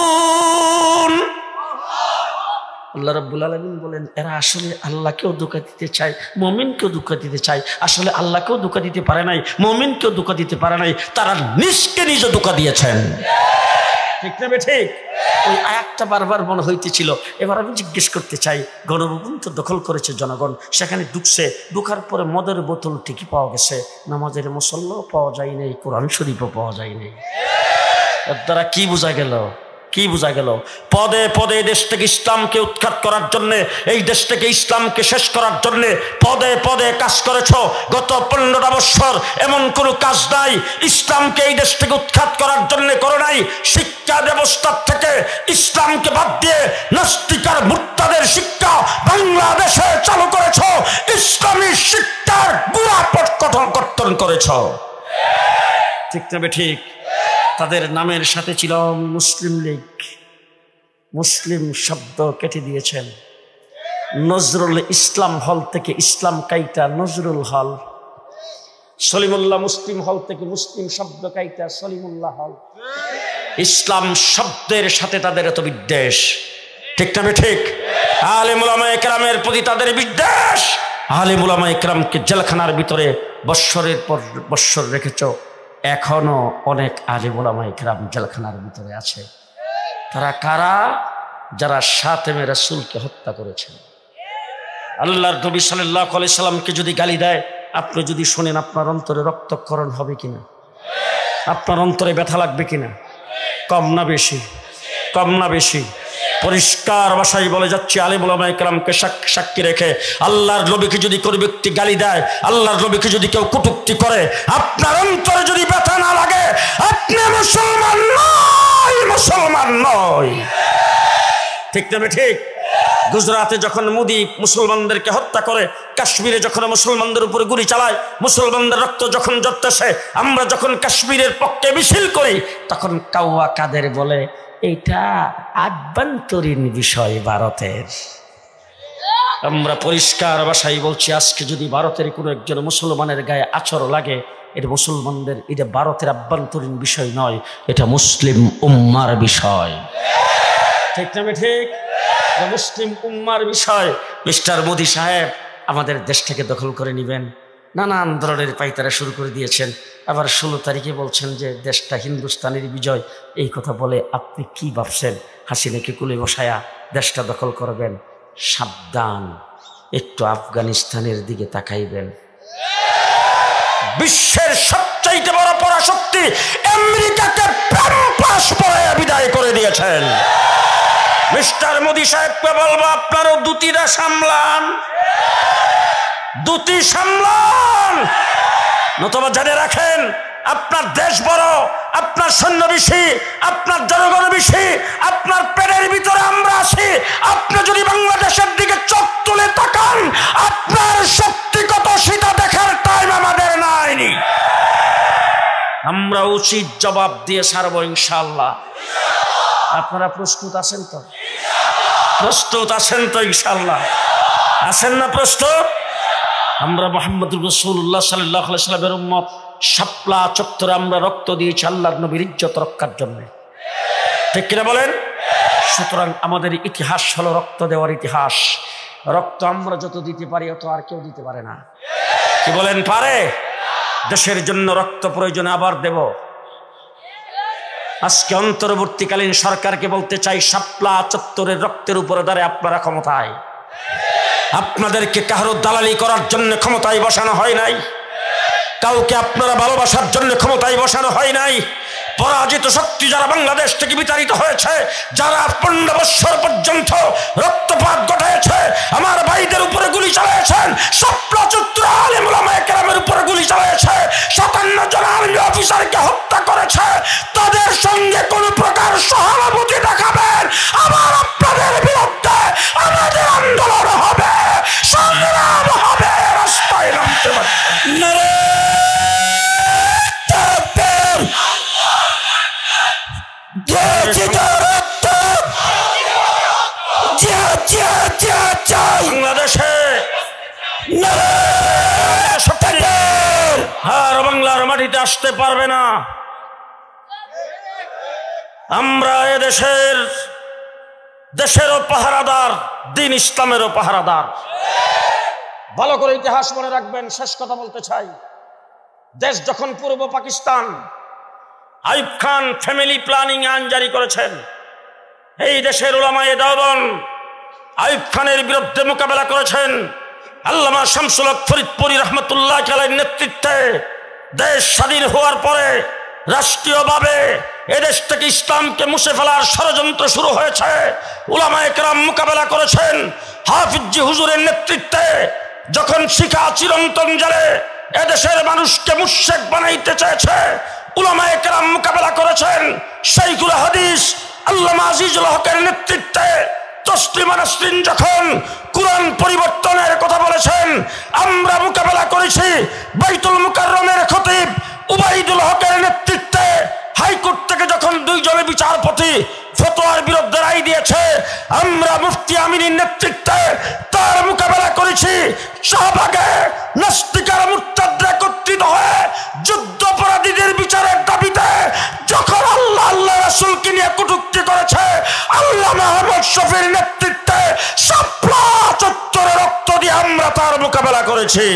A: আল্লাহ রাব্বুল আলামিন বলেন এরা আসলে আল্লাহকেও ধোঁকা দিতে চায়, মুমিনকেও ধোঁকা দিতে চায়। আসলে আল্লাহকেও ধোঁকা দিতে পারে নাই, মুমিনকেও ধোঁকা দিতে পারে নাই, তারা নিজকে নিজে ধোঁকা দিয়েছেন। ঠিক না ঠিক? ওই আয়াতটা বারবার মনে হইতেছিল। এবার আমি জিজ্ঞেস করতে চাই, গণভবন তো দখল করেছে জনগণ, সেখানে ঢুকছে, ঢুকার পরে মদের বোতল ঠিকই পাওয়া গেছে, নামাজের মুসল্লাও পাওয়া যায় নাই, কোরআন শরীফও পাওয়া যায় নাই। এর দ্বারা কি বোঝা গেল? কি বোঝা গেল? পদে পদে দেশ থেকে ইসলামকে উৎখাত করার জন্যে, এই দেশ থেকে ইসলামকে শেষ করার জন্যে পদে পদে কাজ করেছ। গত 15টা বছর এমন কোনো কাজ নাই ইসলামকে এই দেশ থেকে উৎখাত করার জন্য করে নাই। শিক্ষা ব্যবস্থার থেকে ইসলামকে বাদ দিয়ে নাস্তিকার মুর্তাদের শিক্ষা বাংলাদেশে চালু করেছ, ইসলামী শিক্ষার গুড়া পরিবর্তন করেছ। ঠিক না ঠিক? তাদের নামের সাথে ছিল মুসলিম লীগ, মুসলিম শব্দ কেটে দিয়েছেন। নজরুল ইসলাম হল থেকে ইসলাম কাইটা নজরুল হল, সলিমুল্লাহ মুসলিম হল থেকে মুসলিম শব্দ কাইটা সলিমুল্লাহ হল। ইসলাম শব্দের সাথে তাদের এত বিদ্বেষ। ঠিক না ঠিক? আলেম উলামায়ে কেরামের প্রতি তাদের বিদ্বেষ। আলেম উলামায়ে কেরামকে জেলখানার ভিতরে বৎসরের পর বৎসর রেখেছ, এখনো অনেক আলেম উলামায়ে কেরাম জেলখানার ভিতরে আছে। তারা কারা? যারা শাতেমে রাসূলকে হত্যা করেছেন। আল্লাহর নবী সাল্লাল্লাহু আলাইহি সাল্লামকে যদি গালি দেয়, আপনি যদি শোনেন, আপনার অন্তরে রক্তক্ষরণ হবে কিনা? আপনার অন্তরে ব্যথা লাগবে কিনা? কম না বেশি? কম না বেশি? পরিষ্কার ভাষায় বলে যাচ্ছে, আলেম উলামায়ে কেরামকে সাক্ষী রেখে আল্লাহর নবীকে যদি কোনো ব্যক্তি গালি দেয়, আল্লাহর নবীকে যদি কেউ কটূক্তি করে, আপনার অন্তরে যদি ব্যথা না লাগে, আপনি মুসলমান নয়, মুসলমান নয়। ঠিক না ঠিক? গুজরাটে যখন মোদি মুসলমানদেরকে হত্যা করে, কাশ্মীরে যখন মুসলমানদের উপরে গুলি চালায়, মুসলমানদের রক্ত যখন ঝরতেছে, আমরা যখন কাশ্মীরের পক্ষে মিছিল করি, তখন কাউয়া কাদের বলে এটা আভ্যন্তরীণ বিষয় ভারতের। আমরা পরিষ্কার ভাষায় বলছি, আজকে যদি ভারতের কোনো একজন মুসলমানের গায়ে আছর লাগে, এটা মুসলমানদের, এটা ভারতের আভ্যন্তরীণ বিষয় নয়, এটা মুসলিম উম্মার বিষয়। ঠিক না ঠিক? মুসলিম উম্মার বিষয়। মিস্টার মোদি সাহেব আমাদের দেশটাকে দখল করে নেবেন, নানান ধরনের পাইতারা শুরু করে দিয়েছেন। আবার 16 তারিখে বলছেন যে দেশটা হিন্দুস্তানের বিজয়। এই কথা বলে আপনি কি ভাবছেন হাসিনাকে কুলে বসায়া দেশটা দখল করবেন? সাবধান, একটু আফগানিস্তানের দিকে তাকাইবেন। বিশ্বের সবচাইতে বড় পরাশক্তি আমেরিকাকে প্রাণপাশ পড়াইয়া বিদায় করে দিয়েছেন। মিস্টার মোদি সাহেবকে বলবো, আপনারও দুটিরা সামলান, দুটি সামলান, নতুবা জেনে রাখেন আপনার দেশ বড়, আপনার সৈন্য বেশি, আপনার জনগণ বেশি, আপনার পেটের ভিতরে আমরা আছি। আপনি যদি বাংলাদেশের দিকে চোখ তুলে তাকান, আপনার শক্তি কত সেটা দেখার টাইম আমাদের নাই। আমরা উচিত জবাব দিয়ে ছাড়বো ইনশাআল্লাহ। আপনারা প্রস্তুত আছেন তো? প্রস্তুত আছেন তো ইনশাআল্লাহ? আছেন না প্রস্তুত? আমরা মুহাম্মদুর রাসূলুল্লাহ সাল্লাল্লাহু আলাইহি সাল্লামের উম্মত, শাপলা চত্বরে আমরা রক্ত দিয়েছি আল্লাহর নবীর ইজ্জত রক্ষার জন্য। ঠিক কিনা বলেন? সুতরাং আমাদের ইতিহাস হলো রক্ত দেওয়ার ইতিহাস। রক্ত আমরা যত দিতে পারি অত আর কেউ দিতে পারে না। কি বলেন? পারে? দেশের জন্য রক্ত প্রয়োজনে আবার দেব। আজকে অন্তর্বর্তীকালীন সরকারকে বলতে চাই, শাপলা চত্বরের রক্তের উপরে দাঁড়িয়ে আপনারা ক্ষমতায়, আপনাদেরকে কারো দালালি করার জন্য ক্ষমতায় বসানো হয় নাই, কাউকে আপনারা ভালোবাসার জন্য ক্ষমতায় বসানো হয় নাই। পরাজিত শক্তি যারা বাংলাদেশ থেকে বিতাড়িত হয়েছে, যারা 15 বছর পর্যন্ত রক্তপাত ঘটাইছে, আমার ভাইদের উপরে গুলি চালিয়েছেন, শাপলা চত্বরে আলেম উলামায়ে কেরামের উপরে গুলি চালিয়েছে, 57 জন আর্মি অফিসারকে হত্যা করেছে, তাদের বাংলাদেশে আর বাংলার মাটিতে আসতে পারবে না। আমরা দেশেরও পাহারাদার, দিন ইসলামেরও পাহারাদার। ভালো করে ইতিহাস মনে রাখবেন। শেষ কথা বলতে চাই, দেশ যখন পূর্ব পাকিস্তান, আইয়ুব খান ফ্যামিলি প্ল্যানিং আইন জারি করেছেন। এই দেশের উলামায়ে দেওবন্দ আইয়ুব খানের বিরুদ্ধে মোকাবেলা করেছেন। আল্লামা শামসুল হক ফরিদপুরী রহমতুল্লাহ আলাইহির নেতৃত্বে দেশ স্বাধীন হওয়ার পরে রাষ্ট্রীয়ভাবে এদেশ থেকে ইসলামকে মুছে ফেলার ষড়যন্ত্র শুরু হয়েছে। উলামায়ে কেরাম মোকাবেলা করেছেন। হাফিজ হুজুরের নেতৃত্বে যখন শিখা চিরন্তন জালে এদেশের মানুষকে মুশরিক বানাইতে চেয়েছে, উলামায়ে কেরাম মোকাবেলা করেছেন। শাইখুল হাদিস আল্লামা আজিজুল হকের নেতৃত্বে তসলিমা নাসরিন যখন কুরআন পরিবর্তনের কথা বলেছেন, আমরা মোকাবেলা করেছি। বাইতুল মুকাররমের খতিব উবাইদুল হকের নেতৃত্বে হাইকোর্ট থেকে যখন দুইজন বিচারপতি ফতোয়ার বিরুদ্ধে রায় দিয়েছে, আমরা মুফতি আমিনীর নেতৃত্বে তার মোকাবেলা করেছি। শাহবাগে নাস্তিক আর মুরতাদরা একত্রিত হয়ে যুদ্ধাপরাধীদের বিচারের দাবিতে যখন আল্লাহ রাসূলকে নিয়ে কটূক্তি করেছে, আল্লামা আহমদ শফীর নেতৃত্বে শাপলা চত্বরে রক্ত দিয়ে আমরা তার মোকাবেলা করেছি।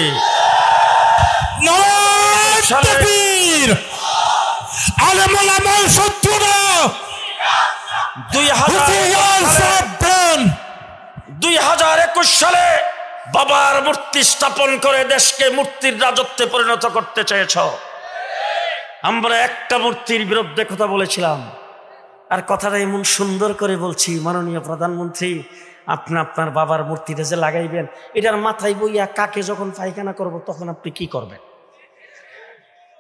B: তাকবীর। আলেম ওলামা শত্রুরা
A: 2021 সালে বাবার মূর্তি স্থাপন করে দেশকে মূর্তির রাজত্বে পরিণত করতে চেয়েছ। আমরা একটা মূর্তির বিরুদ্ধে কথা বলেছিলাম, আর কথাটা এমন সুন্দর করে বলছি, মাননীয় প্রধানমন্ত্রী আপনি আপনার বাবার মূর্তিটা যে লাগাইবেন, এটার মাথায় বইয়া কাকে যখন পায়খানা করব তখন আপনি কি করবেন?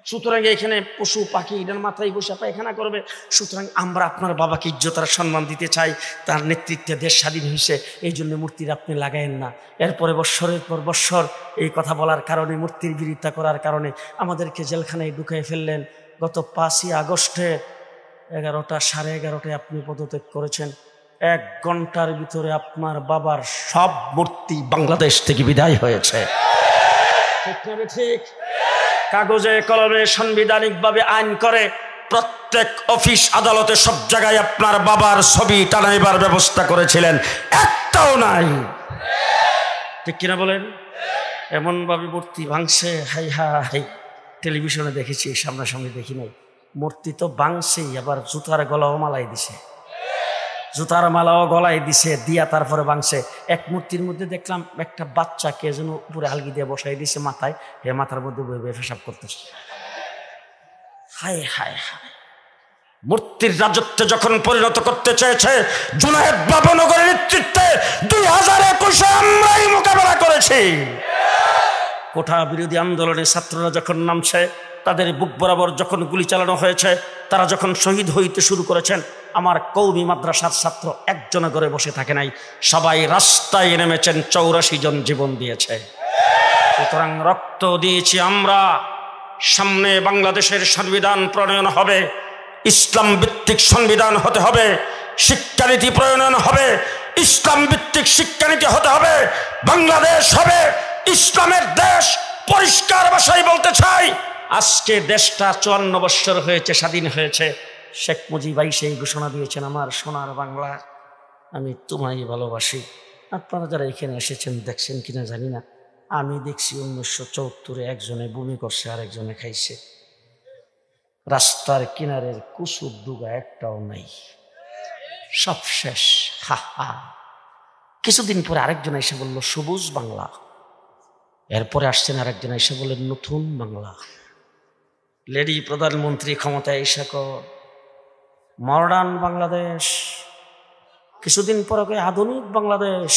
A: সুতরাং এখানে পশু পাখি এটার মাথায় বসে পায়খানা করবে। সুতরাং আমরা আপনার বাবাকে ইজ্জত আর সম্মান দিতে চাই, তার নেতৃত্বে দেশ স্বাধীন হয়েছে, এই জন্য মূর্তির আপনি লাগায়েন না। এরপরে বৎসরের পর বৎসর এই কথা বলার কারণে, মূর্তির বিরোধিতা করার কারণে আমাদেরকে জেলখানায় ঢুকিয়ে ফেললেন। গত 5ই আগস্টে 11টা 11:30 আপনি পদত্যাগ করেছেন। 1 ঘন্টার ভিতরে আপনার বাবার সব মূর্তি বাংলাদেশ থেকে বিদায় হয়েছে। ঠিক না ঠিক? কাগজে কলমে সাংবিধানিকভাবে আইন করে প্রত্যেক অফিস আদালতে সব জায়গায় আপনার বাবার ছবি টানাইবার ব্যবস্থা করেছিলেন, একটাও নাই। ঠিক কিনা বলেন? এমন ভাবে মূর্তি ভাঙছে, হাই হাই, টেলিভিশনে দেখেছি, সামনাসামনি দেখি নাই। মূর্তি তো ভাঙছেই, আবার জুতার গলাও মালাই দিছে, জুতার মালাও গলায় দিছে, দিয়া তারপরে ভাঙছে। এক মূর্তির মধ্যে দেখলাম একটা বাচ্চাকে যেন উপরে আলগি দিয়ে বসাই দিছে মাথায়, হে মাথার মধ্যে বয়ে পেশাব করতেছে। হায় হায় হায়, মূর্তির রাজত্বে যখন পরিণত করতে চেয়েছে জুনায়েদ বাবনগরের নেতৃত্বে 2021 আমরাই মোকাবেলা করেছি। কোঠা বিরোধী আন্দোলনে ছাত্ররা যখন নামছে, তাদের বুক বরাবর যখন গুলি চালানো হয়েছে, তারা যখন শহীদ হইতে শুরু করেছেন, আমার কওমি মাদ্রাসার ছাত্র একজনে করে বসে থাকে নাই, সবাই রাস্তায় নেমেছেন, 84 জন জীবন দিয়েছে। সুতরাং রক্ত দিয়েছি আমরা। সামনে বাংলাদেশের সংবিধান প্রণয়ন হবে, ইসলাম ভিত্তিক সংবিধান হতে হবে, শিক্ষানীতি প্রণয়ন হবে, ইসলাম ভিত্তিক শিক্ষানীতি হতে হবে, বাংলাদেশ হবে ইসলামের দেশ। পরিষ্কার ভাষায় বলতে চাই, আজকে দেশটা 54 বৎসর হয়েছে, স্বাধীন হয়েছে। শেখ মুজিব ভাই সেই ঘোষণা দিয়েছেন, আমার সোনার বাংলা, আমি তোমায় ভালোবাসি। আপনারা যারা এখানে এসেছেন দেখছেন কিনা জানি না, আমি দেখছি 1974 একজনে বমি করছে, আরেকজনে খাইছে। রাস্তার কিনারের কুসুর ডুগা একটাও নাই, সব শেষ। হা হা। কিছুদিন পরে আরেকজন এসে বলল সবুজ বাংলা, এরপরে আসছেন আরেকজন এসে বললেন নতুন বাংলা। লেডি প্রধানমন্ত্রী ক্ষমতায় এসে মডার্ন বাংলাদেশ, কিছুদিন পরে আধুনিক বাংলাদেশ,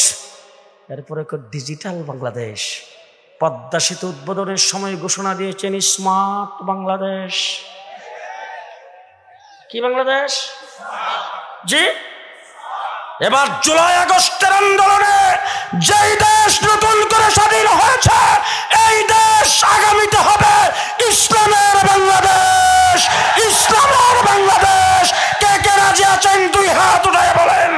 A: এরপরে ডিজিটাল বাংলাদেশ। পদ্মা সেতু উদ্বোধনের সময় ঘোষণা দিয়েছেন স্মার্ট বাংলাদেশ। কি বাংলাদেশ? জি, এবার জুলাই আগস্টের আন্দোলনে যেই দেশ নতুন করে স্বাধীন হয়েছে, এই দেশ আগামীতে হবে ইসলামের বাংলাদেশ, ইসলামের বাংলাদেশ। কে কে রাজি আছেন 2 হাত উঠায় বলেন।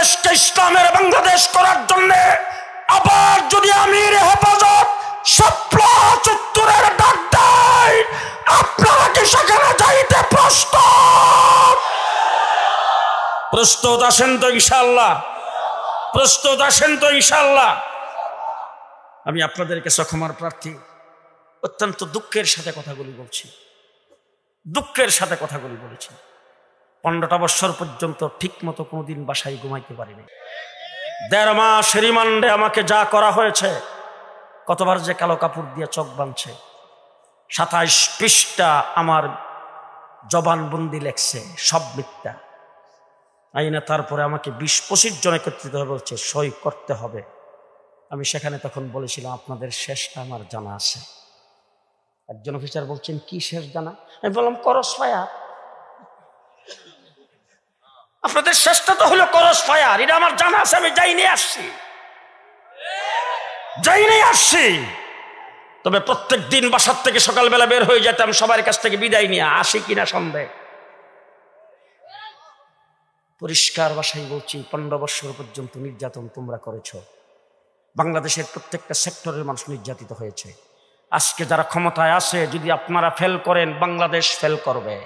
A: বাংলাদেশকে ইসলামের বাংলাদেশ করার জন্য আবার যদি আমির হেফাজত শাপলা চত্বরের ডাক দেয়, আপনারা কি সেখানে যাইতে প্রস্তুত? প্রস্তুত আছেন তো ইনশাআল্লাহ? প্রস্তুত আছেন তো ইনশাআল্লাহ? আমি আপনাদের কাছে ক্ষমার প্রার্থী, অত্যন্ত দুঃখের সাথে কথাগুলি বলছি, দুঃখের সাথে কথাগুলি বলেছি। 15টা বছর পর্যন্ত ঠিক মতো কোনোদিন বাসায় ঘুমাইতে পারিনি। 1.5 মাস রিমান্ডে আমাকে যা করা হয়েছে, কতবার যে কালো কাপড় দিয়ে চোখ বাঁধছে, 27 পৃষ্ঠা আমার জবানবন্দি লেখছে, সব মিথ্যা আইনে। তারপরে আমাকে 20-25 জন একত্রিত হয়ে বলছে সই করতে হবে। আমি সেখানে তখন বলেছিলাম আপনাদের শেষটা আমার জানা আছে। একজন অফিসার বলছেন কি শেষ জানা? আমি বললাম করস ফায়ার। আপনাদের শেষটা তো হলো করস ফায়ার, এটা আমার জানা আছে, আমি যাইনি আসছি। তবে প্রত্যেক দিন বাসার থেকে সকালবেলা বের হয়ে যেতাম সবার কাছ থেকে বিদায় নিয়ে, আসি কিনা সন্দেহ। পরিষ্কার ভাষায় বলছি, 15 বছর পর্যন্ত নির্যাতন তোমরা করেছো। বাংলাদেশের প্রত্যেকটা সেক্টরের মানুষ নির্যাতিত হয়েছে। আজকে যারা ক্ষমতায় আছে, যদি আপনারা ফেল করেন, বাংলাদেশ ফেল করবে।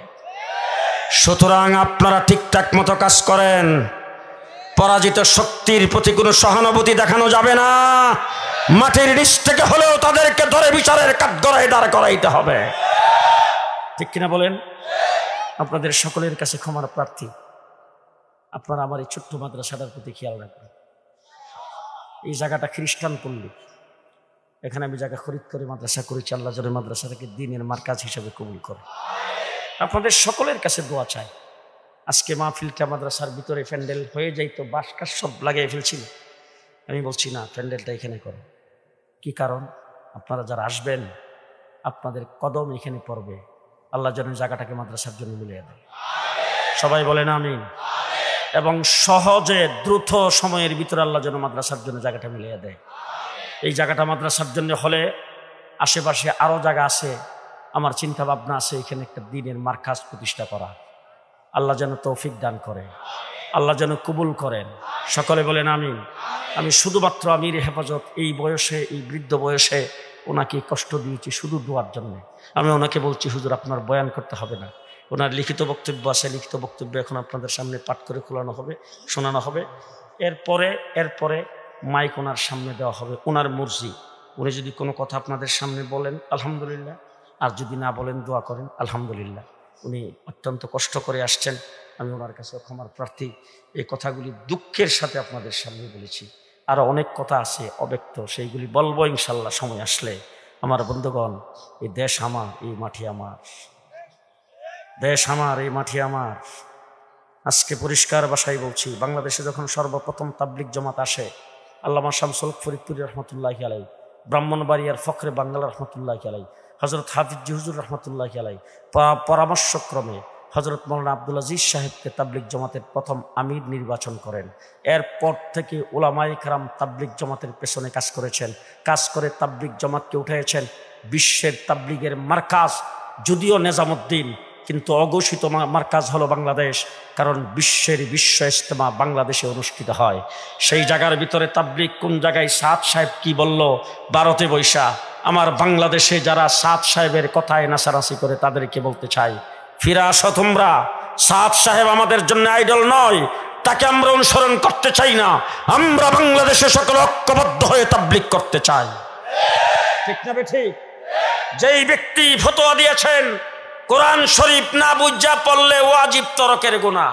A: সুতরাং আপনারা ঠিকঠাক মতো কাজ করেন। পরাজিত শক্তির প্রতি কোনো সহানুভূতি দেখানো যাবে না। মাটির নিচ থেকে হলেও তাদেরকে ধরে বিচারের কাঠগড়ায় দাঁড় করাইতে হবে। ঠিক কিনা বলেন? আপনাদের সকলের কাছে ক্ষমার প্রার্থী, আপনারা আমার এই ছোট্ট মাদ্রাসাটার প্রতি খেয়াল রাখবেন। এই জায়গাটা খ্রিস্টান পল্লী, এখানে আমি জায়গা খরিদ করে মাদ্রাসা করেছি। আল্লাহ যেন মাদ্রাসাটাকে দ্বীনের মারকাজ হিসেবে কবুল করে। আপনাদের সকলের কাছে দোয়া চাই। আজকে মাহফিলটা মাদ্রাসার ভিতরে প্যান্ডেল হয়ে যাইতো, বাঁশকাঠ সব লাগিয়ে ফেলছিল। আমি বলছি না, প্যান্ডেলটা এখানে করো। কি কারণ? আপনারা যারা আসবেন, আপনাদের কদম এখানে পড়বে। আল্লাহ যেন জায়গাটাকে মাদ্রাসার জন্য মিলিয়ে দেয়। সবাই বলেন আমিন। এবং সহজে দ্রুত সময়ের ভিতরে আল্লাহ যেন মাদ্রাসার জন্য জায়গাটা মিলিয়ে দেয়। এই জায়গাটা মাদ্রাসার জন্য হলে আশেপাশে আরো জায়গা আছে, আমার চিন্তা ভাবনা আছে এখানে একটা দ্বীনের মারকাজ প্রতিষ্ঠা করা। আল্লাহ যেন তৌফিক দান করে, আল্লাহ যেন কবুল করেন। সকলে বলেন আমিন। আমি শুধুমাত্র আমির হেফাজত এই বয়সে, এই বৃদ্ধ বয়সে ওনাকে কষ্ট দিয়েছি শুধু দোয়ার জন্য। আমি ওনাকে বলছি হুজুর আপনার বয়ান করতে হবে না, ওনার লিখিত বক্তব্য আছে, লিখিত বক্তব্য এখন আপনাদের সামনে পাঠ করে খোলানো হবে, শোনানো হবে। এরপরে মাইক ওনার সামনে দেওয়া হবে, ওনার মর্জি। উনি যদি কোনো কথা আপনাদের সামনে বলেন আলহামদুলিল্লাহ, আর যদি না বলেন দোয়া করেন আলহামদুলিল্লাহ। উনি অত্যন্ত কষ্ট করে আসছেন, আমি ওনার কাছে ক্ষমার প্রার্থী। এই কথাগুলি দুঃখের সাথে আপনাদের সামনে বলেছি। আরো অনেক কথা আছে অব্যক্ত, সেইগুলি বলবো ইনশাল্লাহ সময় আসলে। আমার বন্ধুগণ, এই দেশ আমার, এই মাটি আমার, দেশ আমার, এই মাটি আমার। আজকে পরিষ্কার ভাষায় বলছি, বাংলাদেশে যখন সর্বপ্রথম তাবলিগ জামাত আসে, আল্লামা শামসুল ফরিদপুরি রহমতুল্লাহি আলাই, ব্রাহ্মণবাড়িয়ার ফখরে বাংলা রহমতুল্লাহি আলাই, হজরত হাফিজ হুজুর রহমতুল্লাহি আলাই পরামর্শক্রমে হজরত মৌলানা আব্দুল আজিজ সাহেবকে তাবলিগ জামাতের প্রথম আমির নির্বাচন করেন। এরপর থেকে ওলামায়ে কেরাম তাবলিগ জামাতের পেছনে কাজ করেছেন, কাজ করে তাবলিগ জামাতকে উঠেছেন বিশ্বের তাবলিগের মারকাজ। যদিও নিজামুদ্দিন, কিন্তু অঘোষিত মারকাজ হলো বাংলাদেশ, কারণ বিশ্বের বিশ্ব ইজতেমা বাংলাদেশে অনুষ্ঠিত হয়। সেই জায়গার ভিতরে তাবলিগ কোন জায়গায় সাদ সাহেব কি বলল ভারতে বৈশা, আমার বাংলাদেশে যারা সাদ সাহেবের কথায় নাচানাচি করে তাদেরকে বলতে চাই, ফিরে আসো তোমরা। সাদ সাহেব আমাদের জন্য আইডল নয়, তাকে আমরা অনুসরণ করতে চাই না। আমরা বাংলাদেশে সকল ঐক্যবদ্ধ হয়ে তাবলিগ করতে চাই। ঠিক না ঠিক? যেই ব্যক্তি ফতোয়া দিয়েছেন কোরআন শরীফ না বুঝা পড়লে ওয়াজিব তরকের গুনাহ,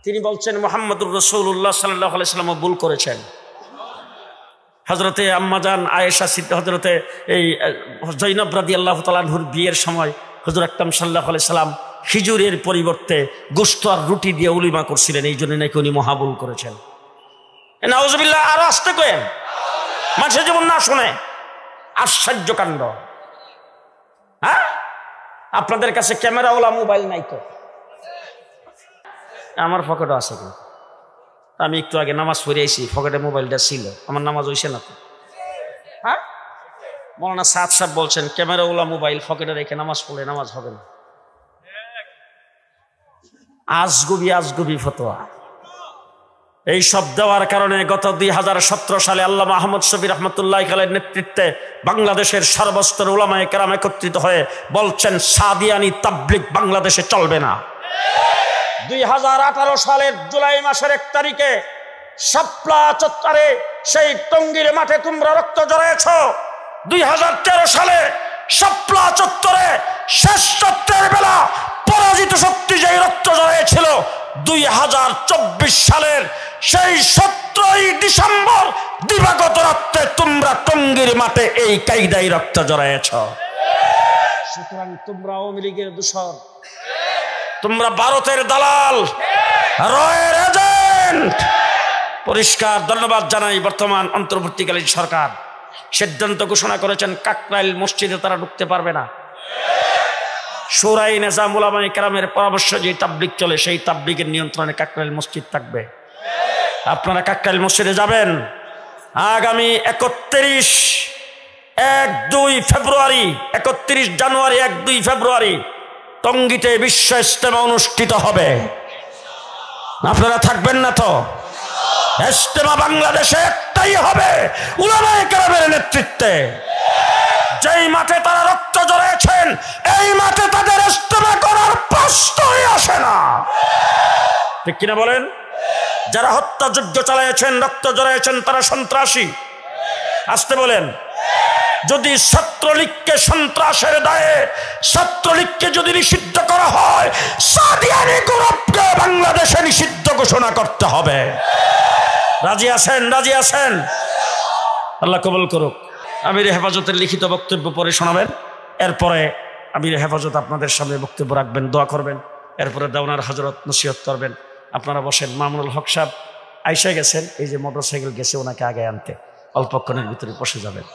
A: তিনি বলছেন মুহাম্মদুর রাসূলুল্লাহ সাল্লাল্লাহু আলাইহি ওয়াসাল্লাম ভুল করেছেন। হযরতে আম্মাজান আয়েশা সিদ্দিকা, হযরতে এই জৈনব রাদিয়াল্লাহু তাআলা আনহুর বিয়ের সময় হুজুর আকরাম সাল্লাল্লাহু আলাইহি সাল্লাম খিজুরের পরিবর্তে গোশত আর রুটি দিয়ে উলিমা করছিলেন, এই জন্য নাকি উনি মহাভুল করেছেন। নাউজুবিল্লাহ। আরো আসতে কয়েন, মানুষের জীবন না শুনে। আশ্চর্য কাণ্ড। হ্যাঁ, আপনাদের কাছে ক্যামেরাওয়ালা মোবাইল নাই তো? আমার পকেটে আছে, কিন্তু আমি একটু আগে নামাজ পড়ে আইছি, পকেটে মোবাইলটা ছিল, আমার নামাজ হইছে না তো? হ্যাঁ, মৌলানা সাদ সাহেব বলছেন ক্যামেরাওয়ালা মোবাইল পকেটে রেখে নামাজ পড়লে নামাজ হবে না। আজগুবি ফতোয়া। এই সব দেওয়ার কারণে গত 2017 সালে আল্লামা আহমদ শফী রহমতুল্লাহ আলাইহির নেতৃত্বে বাংলাদেশের সর্বস্তর উলামায়ে কেরাম একত্রিত হয়ে বলছেন সাদিয়ানি তাবলিগ বাংলাদেশে চলবে না। 2018 সালের জুলাই মাসের 1 তারিখে শাপলা চত্বরে সেই টঙ্গীর মাঠে তোমরা রক্ত জড়িয়েছ। 2013 সালে শাপলা চত্বরে শেষ চত্বরের বেলা পরাজিত শক্তি যেই রক্ত জড়িয়েছিল, 2024 সালের সেই 17ই ডিসেম্বর দিবাগত রাত্রে তোমরা টঙ্গীর মাঠে এই কায়দায় রক্ত জড়িয়েছ। সুতরাং তোমরা আওয়ামী লীগের দূষর, তোমরা ভারতের দালাল, রয়ের এজেন্ট। পরিষ্কার ধন্যবাদ জানাই বর্তমান অন্তর্বর্তীকালীন সরকার সিদ্ধান্ত ঘোষণা করেছেন কাকরাইল মসজিদে তারা ঢুকতে পারবে না। শুরাই নিজাম উলামায়ে কেরামের পরামর্শ যে তাবলিগ চলে সেই তাবলিগের নিয়ন্ত্রণে কাকরাইল মসজিদ থাকবে। আপনারা কাকরাইল মসজিদে যাবেন। আগামী 31 জানুয়ারি 1-2 ফেব্রুয়ারি টঙ্গীতে বিশ্ব ইজতেমা অনুষ্ঠিত হবে। আপনারা থাকবেন না তো? ইজতেমা বাংলাদেশে একটাই হবে, উলামায়ে কেরামের নেতৃত্বে। যেই মাঠে তারা রক্ত জড়িয়েছেন এই মাঠে তাদের ইজতেমা করার প্রশ্নই আসে না। ঠিক কিনা বলেন? যারা হত্যাযজ্ঞ চালিয়েছেন, রক্ত জড়িয়েছেন, তারা সন্ত্রাসী। আসতে বলেন। যদি ছাত্রলীগকে সন্ত্রাসের দায়ে ছাত্রলীগকে যদি নিষিদ্ধ করা হয়, সাদিয়ানি গ্রুপকে বাংলাদেশে নিষিদ্ধ ঘোষণা করতে হবে। রাজি আছেন? রাজি আছেন? আল্লাহ কবুল করুক। আমির হেফাজতের লিখিত বক্তব্য পরে শোনাবেন, এরপরে আমির হেফাজত আপনাদের সামনে বক্তব্য রাখবেন, দোয়া করবেন, এরপরে দেওয়ানার হযরত নসিহত করবেন। আপনারা বসেন। মামুনুল হক সাহেব আইসা গেছেন, এই যে মোটরসাইকেল গেছে ওনাকে আগে আনতে, অল্পক্ষণের ভিতরে বসে যাবেন।